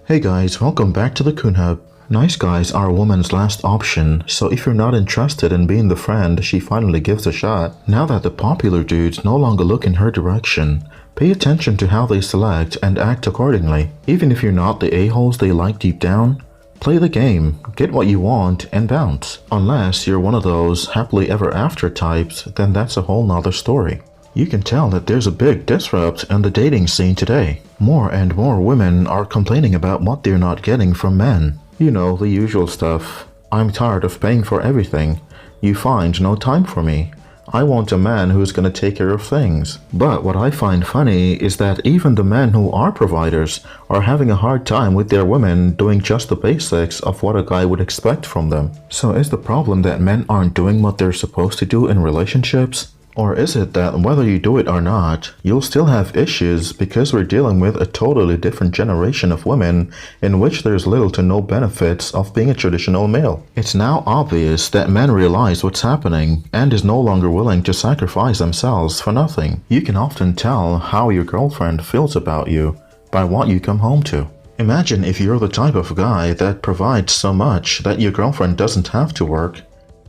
Hey guys, welcome back to the Coon Hub. Nice guys are a woman's last option, so if you're not interested in being the friend she finally gives a shot, now that the popular dudes no longer look in her direction, pay attention to how they select and act accordingly. Even if you're not the a-holes they like deep down, play the game, get what you want, and bounce. Unless you're one of those happily ever after types, then that's a whole nother story. You can tell that there's a big disrupt in the dating scene today. More and more women are complaining about what they're not getting from men. You know, the usual stuff. I'm tired of paying for everything. You find no time for me. I want a man who's gonna take care of things. But what I find funny is that even the men who are providers are having a hard time with their women doing just the basics of what a guy would expect from them. So is the problem that men aren't doing what they're supposed to do in relationships? Or is it that whether you do it or not, you'll still have issues because we're dealing with a totally different generation of women in which there's little to no benefits of being a traditional male? It's now obvious that men realize what's happening and is no longer willing to sacrifice themselves for nothing. You can often tell how your girlfriend feels about you by what you come home to. Imagine if you're the type of guy that provides so much that your girlfriend doesn't have to work,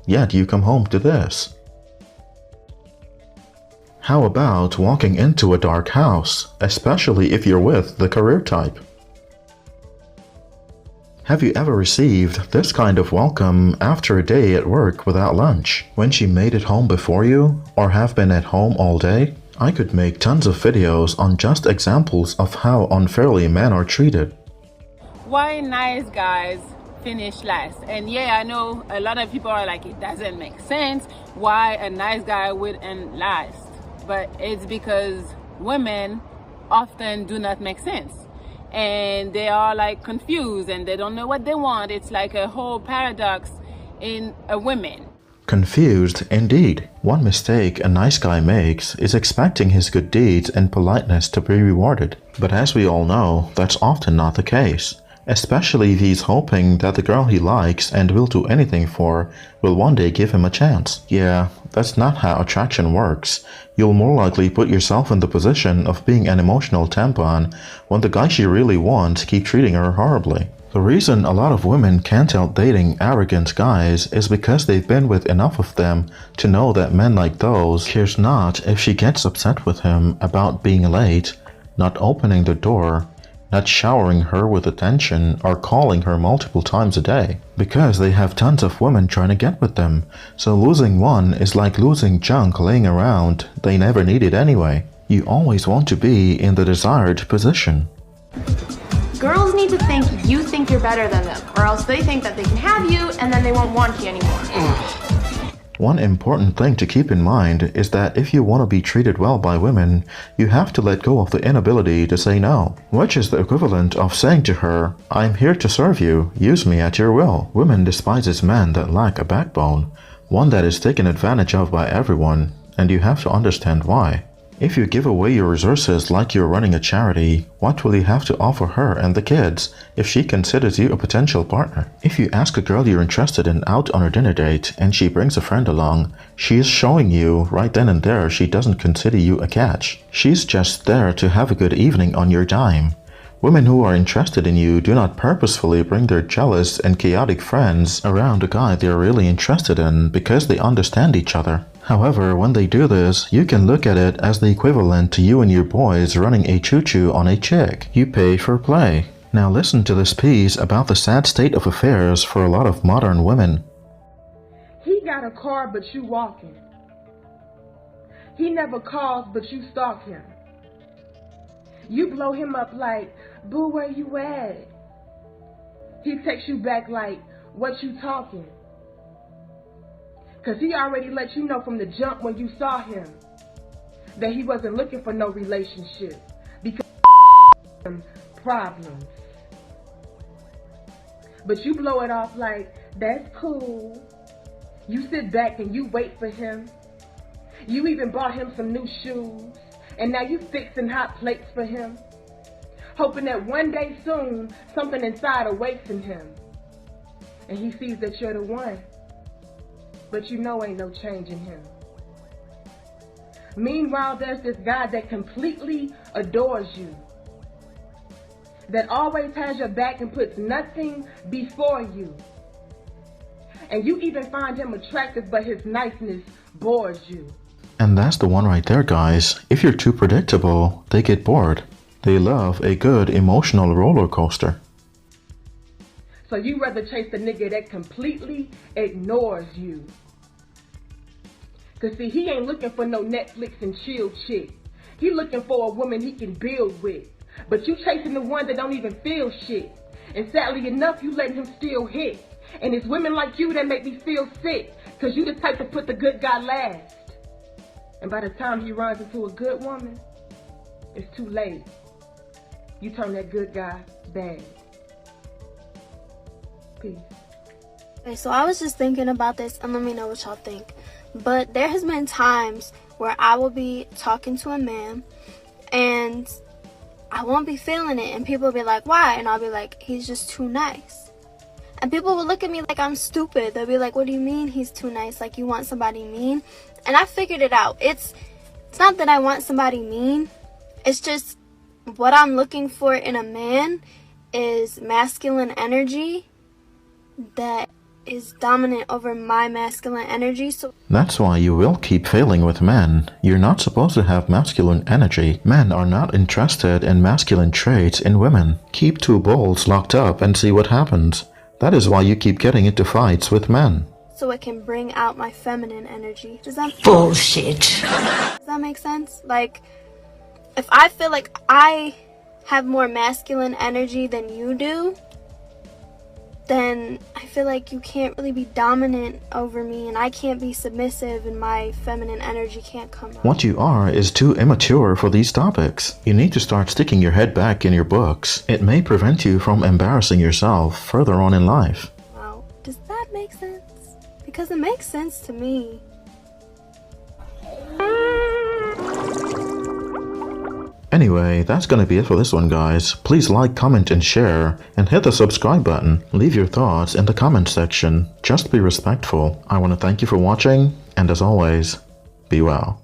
yet you come home to this. How about walking into a dark house, especially if you're with the career type? Have you ever received this kind of welcome after a day at work without lunch, when she made it home before you, or have been at home all day? I could make tons of videos on just examples of how unfairly men are treated. Why nice guys finish last? And yeah, I know a lot of people are like, it doesn't make sense why a nice guy would end last. But it's because women often do not make sense and they are like confused and they don't know what they want. It's like a whole paradox in a woman. Confused, indeed. One mistake a nice guy makes is expecting his good deeds and politeness to be rewarded. But as we all know, that's often not the case. Especially if he's hoping that the girl he likes and will do anything for will one day give him a chance. Yeah, that's not how attraction works. You'll more likely put yourself in the position of being an emotional tampon when the guy she really wants keep treating her horribly. The reason a lot of women can't help dating arrogant guys is because they've been with enough of them to know that men like those cares not if she gets upset with him about being late, not opening the door, not showering her with attention, or calling her multiple times a day, because they have tons of women trying to get with them, so losing one is like losing junk laying around they never needed anyway. You always want to be in the desired position. Girls need to think you think you're better than them, or else they think that they can have you and then they won't want you anymore. One important thing to keep in mind is that if you want to be treated well by women, you have to let go of the inability to say no, which is the equivalent of saying to her, "I'm here to serve you, use me at your will." Women despises men that lack a backbone, one that is taken advantage of by everyone, and you have to understand why. If you give away your resources like you're running a charity, what will you have to offer her and the kids if she considers you a potential partner? If you ask a girl you're interested in out on a dinner date and she brings a friend along, she is showing you right then and there she doesn't consider you a catch. She's just there to have a good evening on your dime. Women who are interested in you do not purposefully bring their jealous and chaotic friends around a guy they're really interested in because they understand each other. However, when they do this, you can look at it as the equivalent to you and your boys running a choo-choo on a chick. You pay for play. Now listen to this piece about the sad state of affairs for a lot of modern women. He got a car but you walking. He never calls but you stalk him. You blow him up like, "Boo, where you at?" He texts you back like, "What you talking?" Because he already let you know from the jump when you saw him that he wasn't looking for no relationship because problems. But you blow it off like, "That's cool." You sit back and you wait for him. You even bought him some new shoes. And now you fixing hot plates for him, hoping that one day soon something inside awaits in him. And he sees that you're the one, but you know ain't no change in him. Meanwhile, there's this guy that completely adores you. that always has your back and puts nothing before you. And you even find him attractive, but his niceness bores you. And that's the one right there, guys. If you're too predictable, they get bored. They love a good emotional roller coaster. So you rather chase the nigga that completely ignores you. Cause see, he ain't looking for no Netflix and chill chick. He looking for a woman he can build with. But you chasing the one that don't even feel shit. And sadly enough, you letting him still hit. And it's women like you that make me feel sick. Cause you the type to put the good guy last. And by the time he runs into a good woman, it's too late. You turn that good guy bad. Peace. Okay, so I was just thinking about this, and let me know what y'all think. But there has been times where I will be talking to a man and I won't be feeling it, and people will be like, why? And I'll be like, he's just too nice. And people will look at me like I'm stupid. They'll be like, what do you mean he's too nice? Like, you want somebody mean? And I figured it out. It's not that I want somebody mean. It's just what I'm looking for in a man is masculine energy that is dominant over my masculine energy. So That's why you will keep failing with men. You're not supposed to have masculine energy. Men are not interested in masculine traits in women. Keep two bulls locked up and see what happens. That is why you keep getting into fights with men. so it can bring out my feminine energy. Does that make sense? Like, if I feel like I have more masculine energy than you do, then I feel like you can't really be dominant over me, and I can't be submissive, and my feminine energy can't come out. What you are is too immature for these topics. You need to start sticking your head back in your books. It may prevent you from embarrassing yourself further on in life. Wow, does that make sense? Because it makes sense to me. Anyway, that's gonna be it for this one, guys. Please like, comment, and share, and hit the subscribe button. Leave your thoughts in the comment section. Just be respectful. I want to thank you for watching, and as always, be well.